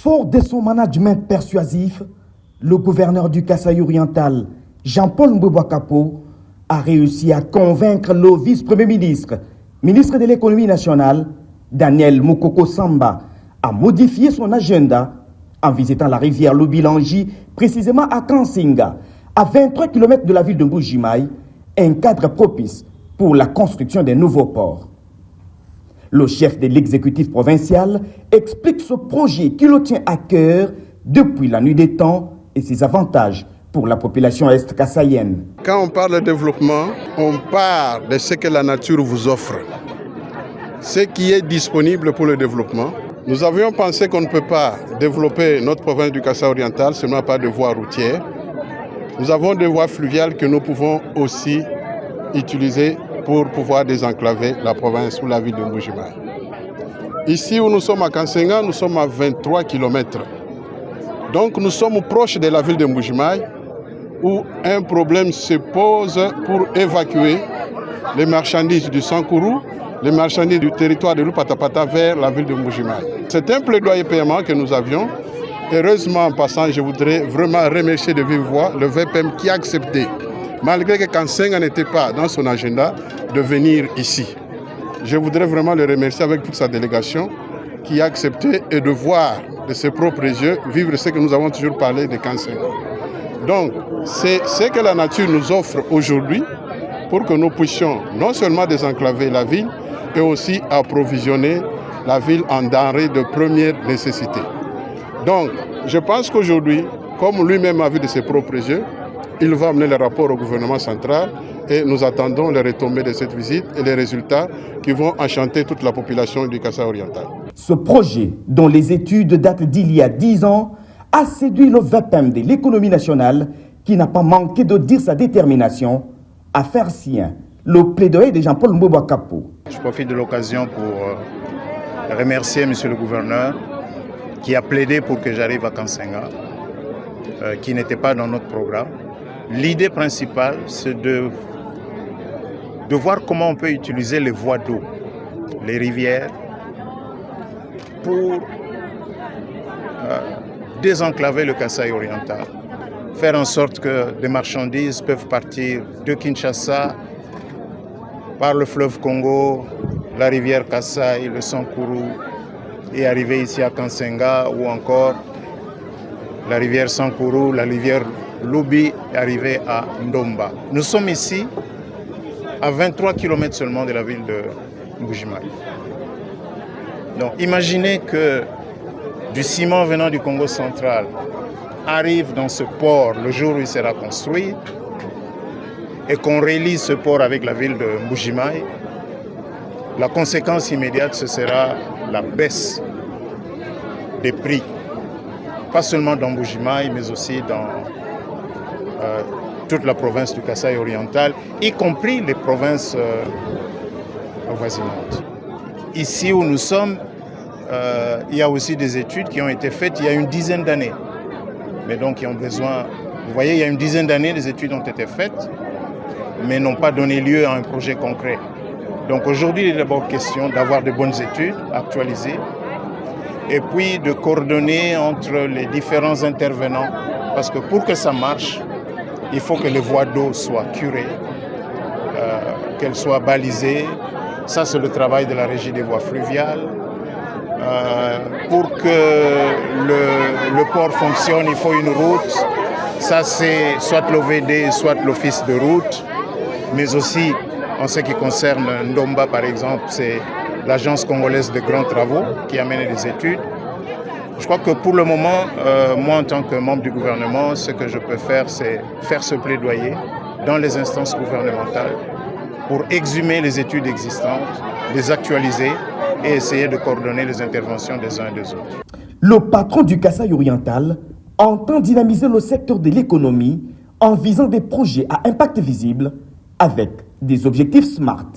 Fort de son management persuasif, le gouverneur du Kasaï oriental, Jean-Paul Mbouba Kapo, a réussi à convaincre le vice-premier ministre, ministre de l'économie nationale, Daniel Moukoko Samba, à modifier son agenda en visitant la rivière Lubilangi, précisément à Kansinga, à 23 km de la ville de Mbujimaï, un cadre propice pour la construction des nouveaux ports. Le chef de l'exécutif provincial explique ce projet qui le tient à cœur depuis la nuit des temps et ses avantages pour la population est-kassaïenne. Quand on parle de développement, on parle de ce que la nature vous offre, ce qui est disponible pour le développement. Nous avions pensé qu'on ne peut pas développer notre province du Kasaï oriental seulement par des voies routières. Nous avons des voies fluviales que nous pouvons aussi utiliser pour pouvoir désenclaver la province ou la ville de Mbujimaï. Ici où nous sommes à Kansenga, nous sommes à 23 km. Donc nous sommes proches de la ville de Mbujimaï où un problème se pose pour évacuer les marchandises du Sankourou, les marchandises du territoire de Lupatapata vers la ville de Mbujimaï. C'est un plaidoyer paiement que nous avions. Heureusement, en passant, je voudrais vraiment remercier de vive voix le VPM qui a accepté, malgré que Kansenga n'était pas dans son agenda, de venir ici. Je voudrais vraiment le remercier avec toute sa délégation qui a accepté et de voir de ses propres yeux vivre ce que nous avons toujours parlé de Kansenga. Donc, c'est ce que la nature nous offre aujourd'hui pour que nous puissions non seulement désenclaver la ville, et aussi approvisionner la ville en denrées de première nécessité. Donc, je pense qu'aujourd'hui, comme lui-même a vu de ses propres yeux, il va amener le rapport au gouvernement central et nous attendons les retombées de cette visite et les résultats qui vont enchanter toute la population du Kasaï oriental. Ce projet, dont les études datent d'il y a 10 ans, a séduit le VPM de l'économie nationale qui n'a pas manqué de dire sa détermination à faire sien le plaidoyer de Jean-Paul Mbouba Kapo. Je profite de l'occasion pour remercier M. le gouverneur qui a plaidé pour que j'arrive à Kansenga, qui n'était pas dans notre programme. L'idée principale, c'est de voir comment on peut utiliser les voies d'eau, les rivières, pour désenclaver le Kasaï oriental. Faire en sorte que des marchandises peuvent partir de Kinshasa par le fleuve Congo, la rivière Kasaï, le Sankourou, et arriver ici à Kansenga, ou encore la rivière Sankourou, la rivière Lubi, et arriver à Ndomba. Nous sommes ici à 23 km seulement de la ville de Mbujimaï. Donc imaginez que du ciment venant du Congo central arrive dans ce port le jour où il sera construit, et qu'on relie ce port avec la ville de Mbujimaï. La conséquence immédiate, ce sera la baisse des prix, pas seulement dans Mbujimaï, mais aussi dans toute la province du Kasaï oriental, y compris les provinces avoisinantes. Ici où nous sommes, il y a aussi des études qui ont été faites il y a une dizaine d'années, mais donc qui ont besoin, vous voyez, il y a une dizaine d'années, des études ont été faites, mais n'ont pas donné lieu à un projet concret. Donc aujourd'hui, il est d'abord question d'avoir de bonnes études actualisées et puis de coordonner entre les différents intervenants, parce que pour que ça marche, il faut que les voies d'eau soient curées, qu'elles soient balisées. Ça, c'est le travail de la régie des voies fluviales. Pour que le port fonctionne, il faut une route. Ça, c'est soit l'OVD, soit l'Office de route. Mais aussi, en ce qui concerne Ndomba, par exemple, c'est l'Agence congolaise de grands travaux qui amène des études. Je crois que pour le moment, moi, en tant que membre du gouvernement, ce que je peux faire, c'est faire ce plaidoyer dans les instances gouvernementales pour exhumer les études existantes, les actualiser et essayer de coordonner les interventions des uns et des autres. Le patron du Kasaï oriental entend dynamiser le secteur de l'économie en visant des projets à impact visible avec des objectifs SMART.